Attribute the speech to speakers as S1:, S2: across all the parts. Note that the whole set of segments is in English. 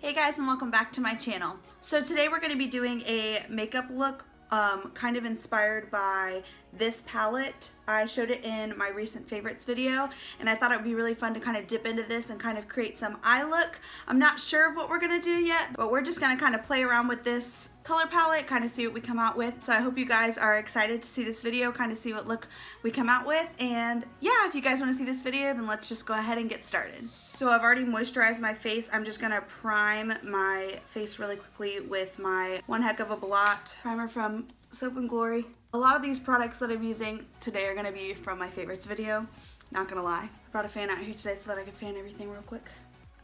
S1: Hey guys, and welcome back to my channel. So today we're going to be doing a makeup look kind of inspired by this palette. I showed it in my recent favorites video and I thought it would be really fun to kind of dip into this and kind of create some eye look. I'm not sure of what we're going to do yet, but we're just going to kind of play around with this color palette, kind of see what we come out with. So I hope you guys are excited to see this video, kind of see what look we come out with. And yeah, if you guys want to see this video, then let's just go ahead and get started. So I've already moisturized my face. I'm just going to prime my face really quickly with my One Heck of a Blot primer from Soap and Glory. A lot of these products that I'm using today are going to be from my favorites video. Not gonna lie. I brought a fan out here today so that I could fan everything real quick.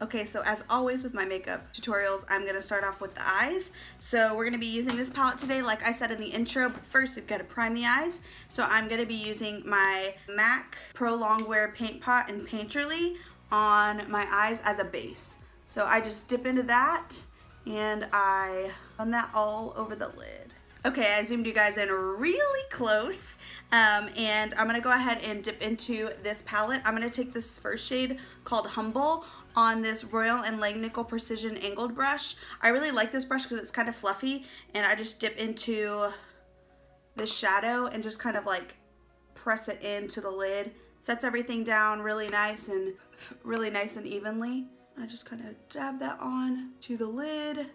S1: Okay, so as always with my makeup tutorials, I'm gonna start off with the eyes. So we're gonna be using this palette today, like I said in the intro, but first we've gotta prime the eyes. So I'm gonna be using my MAC Pro Longwear Paint Pot in Painterly on my eyes as a base. So I just dip into that and I run that all over the lid. Okay, I zoomed you guys in really close, and I'm gonna go ahead and dip into this palette. I'm gonna take this first shade called Humble on this Royal and Langnickel Precision Angled brush. I really like this brush because it's kind of fluffy, and I just dip into this shadow and just kind of like press it into the lid. Sets everything down really nice and evenly. I just kind of dab that on to the lid,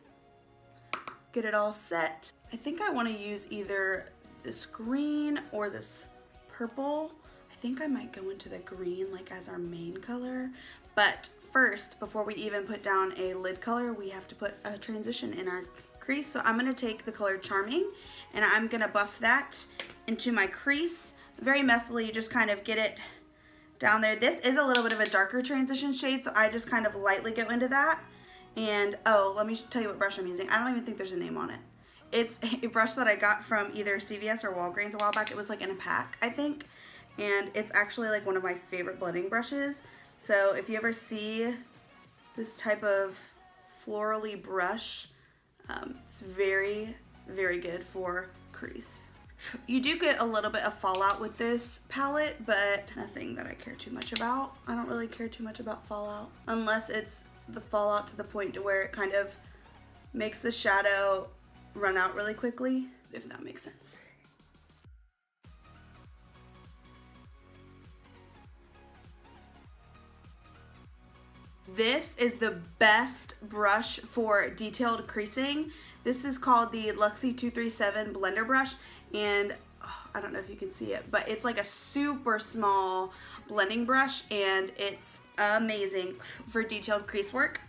S1: get it all set. I think I want to use either this green or this purple. I think I might go into the green like as our main color. But first, before we even put down a lid color, we have to put a transition in our crease. So I'm going to take the color Charming and I'm going to buff that into my crease. Very messily, just kind of get it down there. This is a little bit of a darker transition shade, so I just kind of lightly go into that. And oh, let me tell you what brush I'm using. I don't even think there's a name on it. It's a brush that I got from either CVS or Walgreens a while back. It was like in a pack, I think. And it's actually like one of my favorite blending brushes. So if you ever see this type of florally brush, it's very, very good for crease. You do get a little bit of fallout with this palette, but nothing that I care too much about. I don't really care too much about fallout unless it's the fallout to the point to where it kind of makes the shadow run out really quickly, if that makes sense. This is the best brush for detailed creasing. This is called the Luxie 237 blender brush, and I don't know if you can see it, but it's like a super small blending brush and it's amazing for detailed crease work.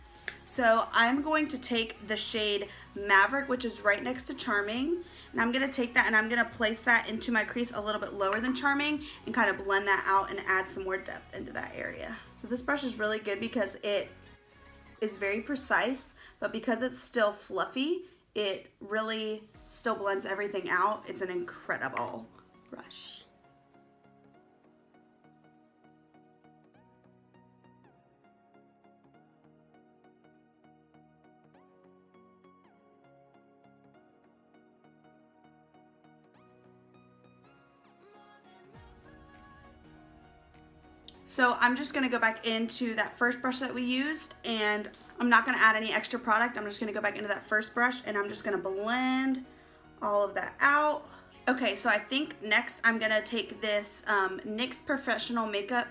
S1: So I'm going to take the shade Maverick, which is right next to Charming, and I'm going to take that and I'm going to place that into my crease a little bit lower than Charming and kind of blend that out and add some more depth into that area. So this brush is really good because it is very precise, but because it's still fluffy, it really still blends everything out. It's an incredible brush. So I'm just gonna go back into that first brush that we used, and I'm not gonna add any extra product. I'm just gonna go back into that first brush and I'm just gonna blend all of that out. Okay, so I think next I'm gonna take this NYX Professional Makeup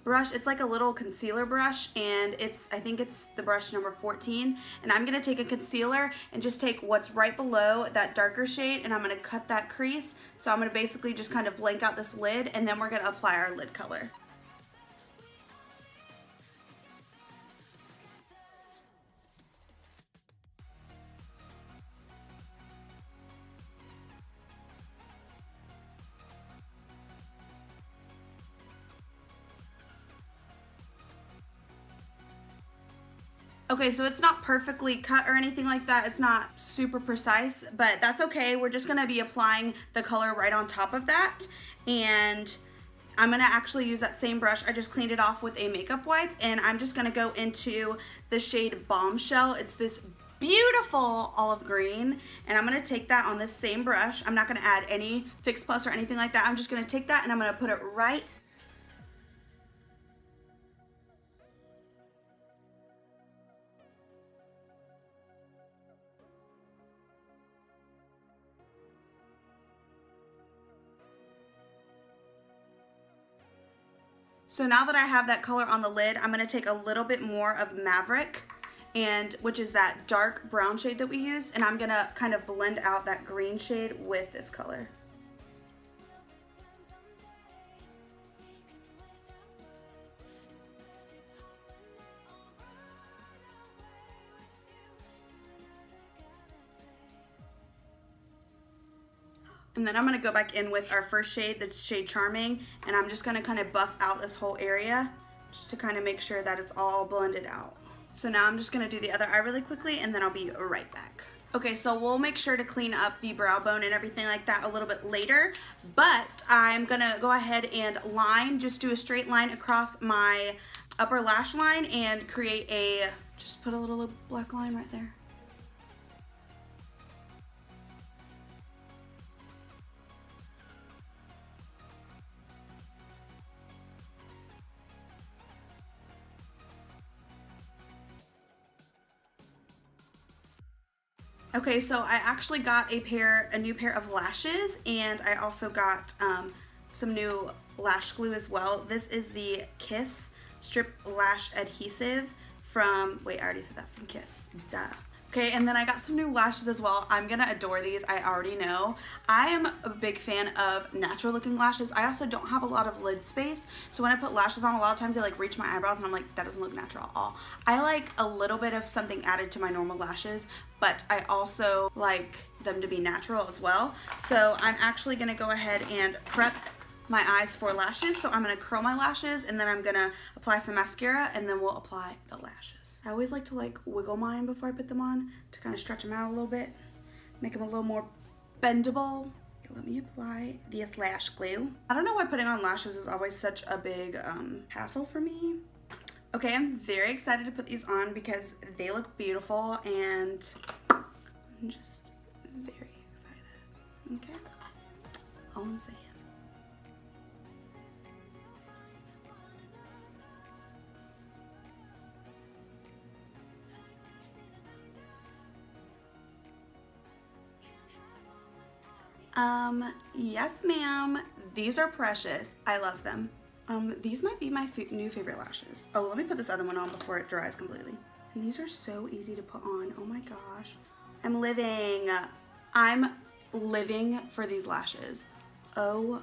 S1: brush. It's like a little concealer brush, and I think it's the brush number 14. And I'm gonna take a concealer and just take what's right below that darker shade, and I'm gonna cut that crease. So I'm gonna basically just kind of blank out this lid, and then we're gonna apply our lid color. Okay, so it's not perfectly cut or anything like that. It's not super precise, but that's okay. We're just gonna be applying the color right on top of that. And I'm gonna actually use that same brush. I just cleaned it off with a makeup wipe, and I'm just gonna go into the shade Bombshell. It's this beautiful olive green, and I'm gonna take that on this same brush. I'm not gonna add any Fix Plus or anything like that. I'm just gonna take that and I'm gonna put it right . So now that I have that color on the lid, I'm gonna take a little bit more of Maverick, which is that dark brown shade that we used, and I'm gonna kind of blend out that green shade with this color. And then I'm gonna go back in with our first shade, that's shade Charming, and I'm just gonna kind of buff out this whole area just to kind of make sure that it's all blended out. So now I'm just gonna do the other eye really quickly, and then I'll be right back. Okay, so we'll make sure to clean up the brow bone and everything like that a little bit later, but I'm gonna go ahead and just do a straight line across my upper lash line and create just put a little black line right there. Okay, so I actually got a new pair of lashes, and I also got some new lash glue as well. This is the Kiss Strip Lash Adhesive from, wait, I already said that, from Kiss, duh. Okay, and then I got some new lashes as well. I'm gonna adore these, I already know. I am a big fan of natural looking lashes. I also don't have a lot of lid space, so when I put lashes on, a lot of times they like reach my eyebrows and I'm like, that doesn't look natural at all. I like a little bit of something added to my normal lashes, but I also like them to be natural as well. So I'm actually gonna go ahead and prep my eyes for lashes. So I'm gonna curl my lashes, and then I'm gonna apply some mascara, and then we'll apply the lashes. I always like to like wiggle mine before I put them on to kind of stretch them out a little bit, make them a little more bendable. Okay, let me apply this lash glue. I don't know why putting on lashes is always such a big hassle for me. Okay, I'm very excited to put these on because they look beautiful, and I'm just very excited. Okay, all I'm saying. Yes ma'am, these are precious. I love them. These might be my new favorite lashes. Oh, let me put this other one on before it dries completely. And these are so easy to put on. Oh my gosh. I'm living for these lashes. Oh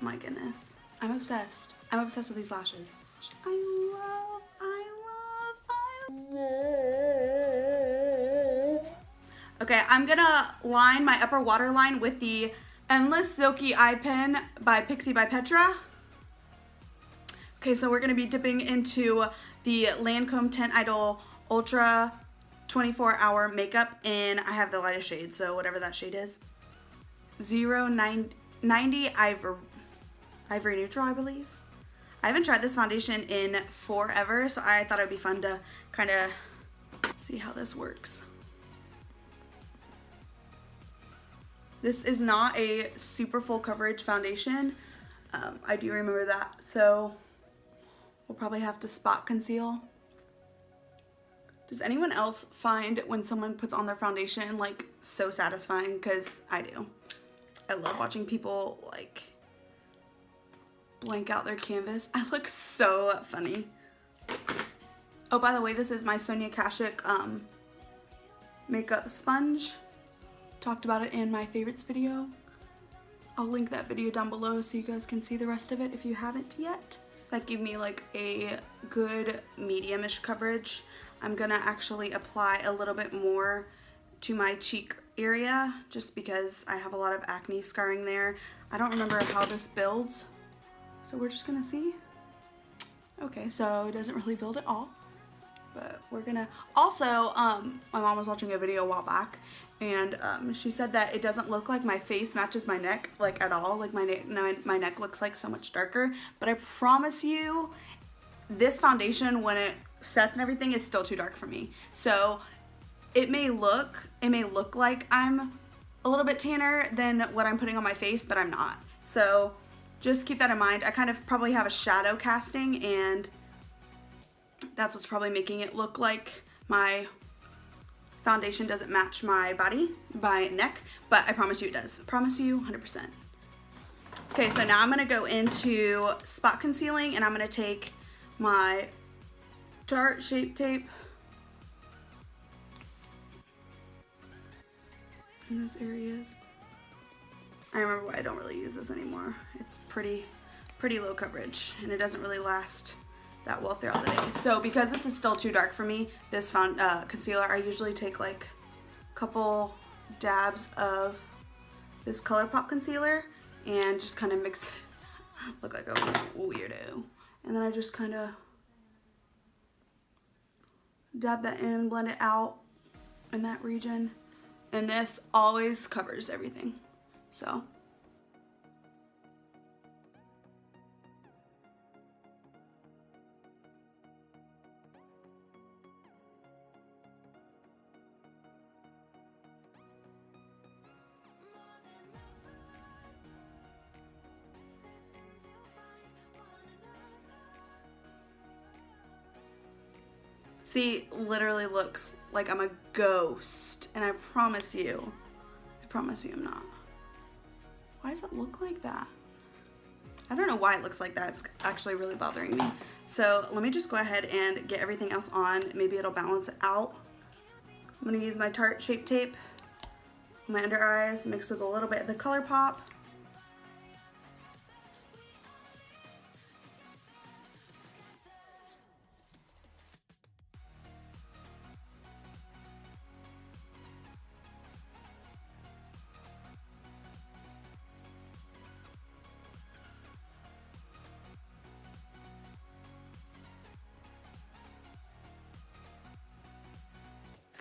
S1: my goodness. I'm obsessed. I'm obsessed with these lashes. I love. Okay, I'm gonna line my upper waterline with the Endless Silky Eye Pen by Pixi by Petra. Okay, so we're gonna be dipping into the Lancome Tint Idol Ultra 24-hour makeup, and I have the lightest shade, so whatever that shade is. 090 Ivory Neutral, I believe. I haven't tried this foundation in forever, so I thought it'd be fun to kind of see how this works. This is not a super full coverage foundation. I do remember that, so we'll probably have to spot conceal. Does anyone else find when someone puts on their foundation like so satisfying? Because I do. I love watching people like blank out their canvas. I look so funny. Oh, by the way, this is my Sonia Kashuk makeup sponge. Talked about it in my favorites video. I'll link that video down below so you guys can see the rest of it if you haven't yet. That gave me like a good medium-ish coverage. I'm gonna actually apply a little bit more to my cheek area just because I have a lot of acne scarring there. I don't remember how this builds, so we're just gonna see. Okay, so it doesn't really build at all, but we're gonna also my mom was watching a video a while back, and she said that it doesn't look like my face matches my neck like at all. Like my neck looks like so much darker, but I promise you this foundation, when it sets and everything, is still too dark for me. So it may look like I'm a little bit tanner than what I'm putting on my face, but I'm not. So just keep that in mind. I kind of probably have a shadow casting, and that's what's probably making it look like my foundation doesn't match my body, my neck, but I promise you it does. I promise you 100%. Okay, so now I'm gonna go into spot concealing, and I'm gonna take my Tarte Shape Tape in those areas. I remember why I don't really use this anymore. It's pretty low coverage, and it doesn't really last that well throughout the day. So because this is still too dark for me, this concealer, I usually take like a couple dabs of this ColourPop concealer and just kind of mix it. Look like a weirdo. And then I just kind of dab that in, blend it out in that region. And this always covers everything. So. See, literally looks like I'm a ghost, and I promise you I'm not. Why does it look like that? I don't know why it looks like that. It's actually really bothering me. So let me just go ahead and get everything else on. Maybe it'll balance it out. I'm gonna use my Tarte Shape Tape on my under eyes, mixed with a little bit of the ColourPop.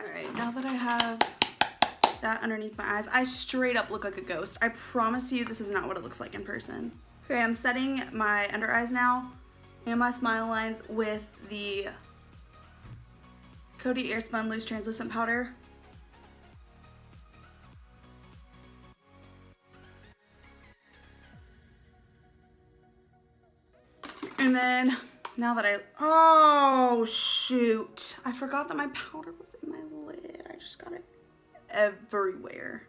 S1: Alright, now that I have that underneath my eyes, I straight up look like a ghost. I promise you this is not what it looks like in person. Okay, I'm setting my under eyes now and my smile lines with the Coty Airspun Loose Translucent Powder. And then, now that oh shoot, I forgot that my powder was in my lid. I just got it everywhere.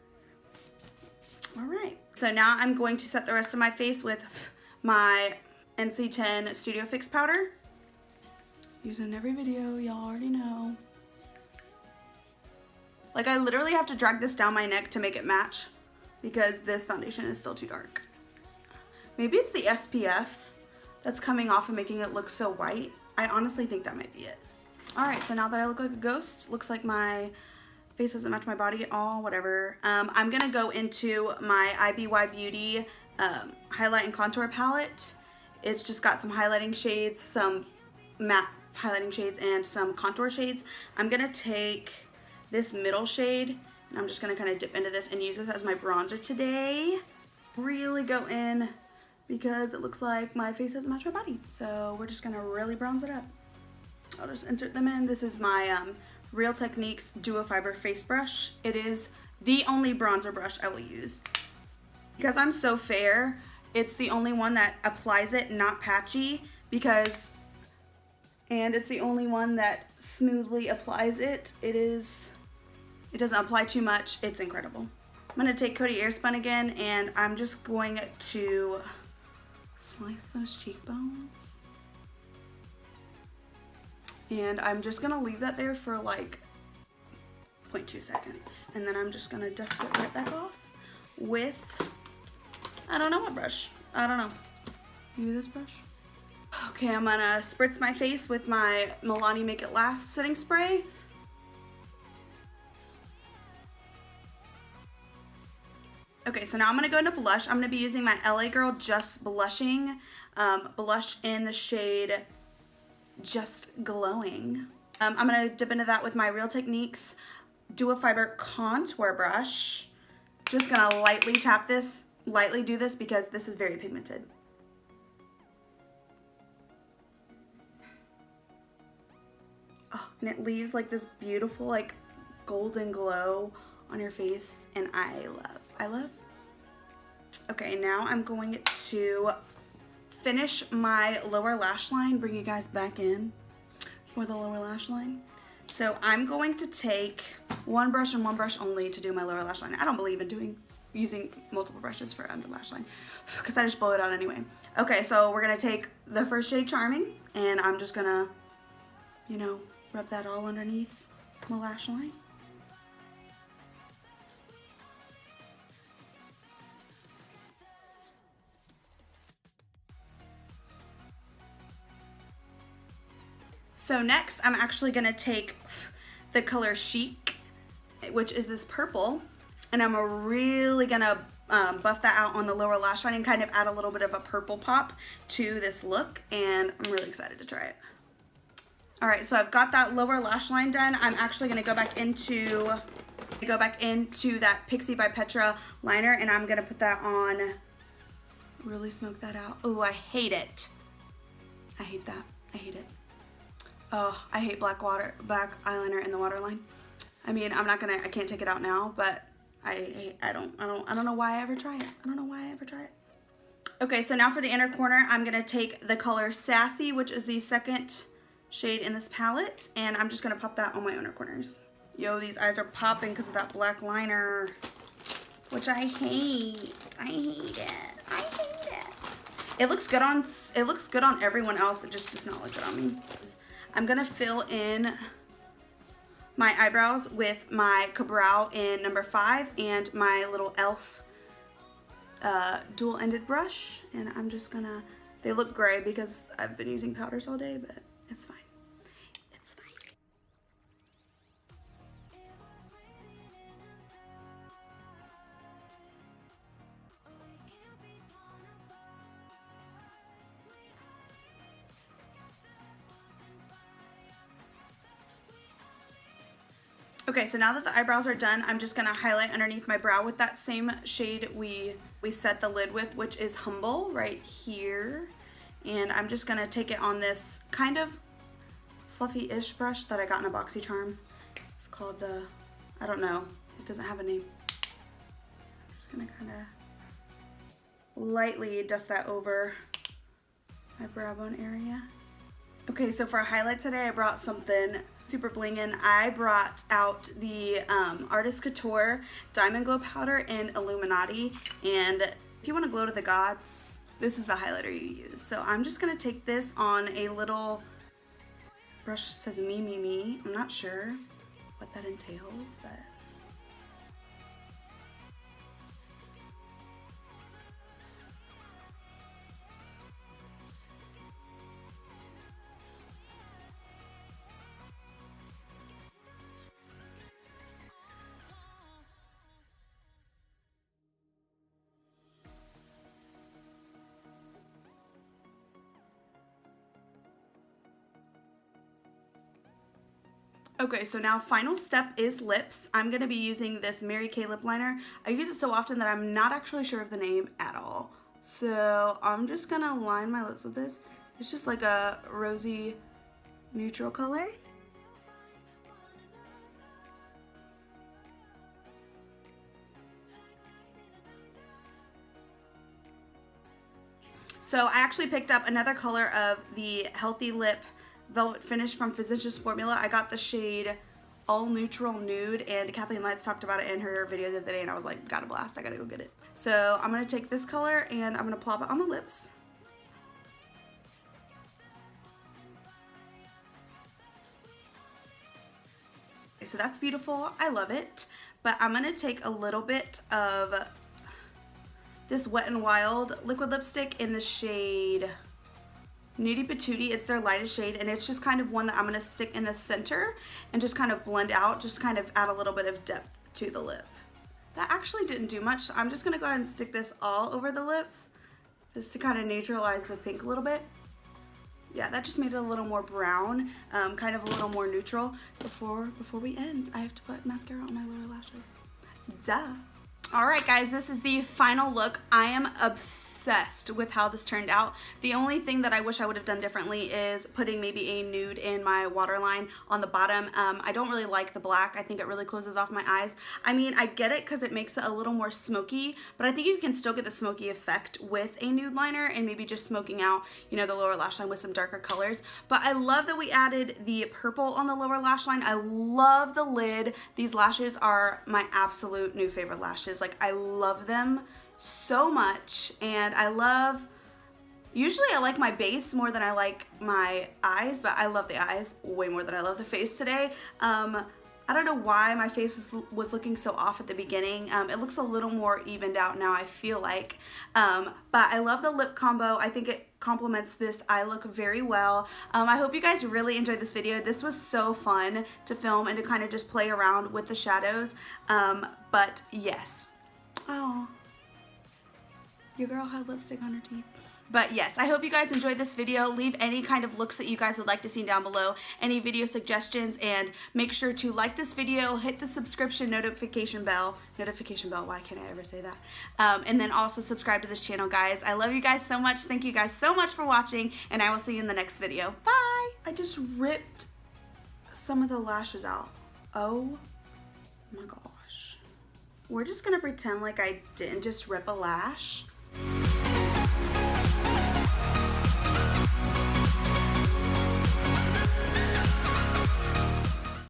S1: All right, so now I'm going to set the rest of my face with my NC10 Studio Fix powder. Using in every video, y'all already know. Like, I literally have to drag this down my neck to make it match because this foundation is still too dark. Maybe it's the SPF that's coming off and making it look so white. I honestly think that might be it. All right, so now that I look like a ghost, looks like my face doesn't match my body at all, whatever. I'm gonna go into my IBY Beauty highlight and contour palette. It's just got some highlighting shades, some matte highlighting shades, and some contour shades. I'm gonna take this middle shade, and I'm just gonna kind of dip into this and use this as my bronzer today. Really go in, because it looks like my face doesn't match my body. So we're just gonna really bronze it up. I'll just insert them in. This is my Real Techniques Duo Fiber Face Brush. It is the only bronzer brush I will use. Because I'm so fair, it's the only one that applies it, not patchy, and it's the only one that smoothly applies it. It doesn't apply too much. It's incredible. I'm gonna take Coty Airspun again, and I'm just going to slice those cheekbones. And I'm just gonna leave that there for like 0.2 seconds. And then I'm just gonna dust it right back off with, I don't know what brush. I don't know. Maybe this brush? Okay, I'm gonna spritz my face with my Milani Make It Last setting spray. Okay, so now I'm gonna go into blush. I'm gonna be using my LA Girl Just Blushing blush in the shade Just Glowing. I'm gonna dip into that with my Real Techniques Duo Fiber Contour Brush. Just gonna lightly tap this, lightly do this because this is very pigmented. Oh, and it leaves like this beautiful like golden glow on your face, and I love. Okay, now I'm going to finish my lower lash line, bring you guys back in for the lower lash line. So I'm going to take one brush and one brush only to do my lower lash line. I don't believe in doing using multiple brushes for under lash line because I just blow it out anyway. Okay, so we're gonna take the first shade Charming, and I'm just gonna, you know, rub that all underneath my lash line. So next, I'm actually gonna take the color Chic, which is this purple, and I'm really gonna buff that out on the lower lash line and kind of add a little bit of a purple pop to this look, and I'm really excited to try it. All right, so I've got that lower lash line done. I'm actually gonna go back into that Pixie by Petra liner, and I'm gonna put that on, really smoke that out. Oh, I hate it. I hate that, I hate it. Oh, I hate black eyeliner in the waterline. I mean, I can't take it out now, but I don't know why I ever try it. I don't know why I ever try it. Okay, so now for the inner corner, I'm gonna take the color Sassy, which is the second shade in this palette, and I'm just gonna pop that on my inner corners. Yo, these eyes are popping because of that black liner, which I hate. I hate it. I hate it. It looks good on everyone else. It just does not look good on me. I'm gonna fill in my eyebrows with my Ka-Brow in number 5 and my little e.l.f. Dual-ended brush, and I'm just gonna, they look gray because I've been using powders all day, but it's fine. It's fine. Okay, so now that the eyebrows are done, I'm just gonna highlight underneath my brow with that same shade we set the lid with, which is Humble, right here. And I'm just gonna take it on this kind of fluffy-ish brush that I got in a BoxyCharm. It's called the, I don't know, it doesn't have a name. I'm just gonna kinda lightly dust that over my brow bone area. Okay, so for a highlight today, I brought something super blingin'. I brought out the Artist Couture Diamond Glow Powder in Illuminati, and if you want to glow to the gods, this is the highlighter you use. So I'm just gonna take this on a little brush, says me. I'm not sure what that entails, but okay, so now final step is lips. I'm going to be using this Mary Kay lip liner. I use it so often that I'm not actually sure of the name at all. So I'm just going to line my lips with this. It's just like a rosy neutral color. So I actually picked up another color of the Healthy Lip Velvet Finish from Physicians Formula. I got the shade All Neutral Nude, and Kathleen Lights talked about it in her video the other day, and I was like, got a blast, I gotta go get it. So I'm gonna take this color and I'm gonna plop it on the lips. Okay, so that's beautiful, I love it. But I'm gonna take a little bit of this Wet n Wild liquid lipstick in the shade Nudie Patootie. It's their lightest shade, and it's just kind of one that I'm going to stick in the center and just kind of blend out, just kind of add a little bit of depth to the lip. That actually didn't do much, so I'm just going to go ahead and stick this all over the lips just to kind of neutralize the pink a little bit. Yeah, that just made it a little more brown, kind of a little more neutral. Before we end, I have to put mascara on my lower lashes. Duh. Alright guys, this is the final look. I am obsessed with how this turned out. The only thing that I wish I would have done differently is putting maybe a nude in my waterline on the bottom. I don't really like the black. I think it really closes off my eyes. I mean, I get it because it makes it a little more smoky, but I think you can still get the smoky effect with a nude liner and maybe just smoking out, you know, the lower lash line with some darker colors. But I love that we added the purple on the lower lash line. I love the lid. These lashes are my absolute new favorite lashes. Like, I love them so much, and usually I like my base more than I like my eyes, but I love the eyes way more than I love the face today. I don't know why my face was looking so off at the beginning. It looks a little more evened out now, I feel like. But I love the lip combo. I think it complements this eye look very well. I hope you guys really enjoyed this video. This was so fun to film and to kind of just play around with the shadows. But yes. Oh, your girl had lipstick on her teeth. But yes, I hope you guys enjoyed this video. Leave any kind of looks that you guys would like to see down below, any video suggestions, and make sure to like this video, hit the subscription notification bell, why can't I ever say that? And then also subscribe to this channel, guys. I love you guys so much. Thank you guys so much for watching, and I will see you in the next video. Bye! I just ripped some of the lashes out. Oh my gosh. We're just gonna pretend like I didn't just rip a lash.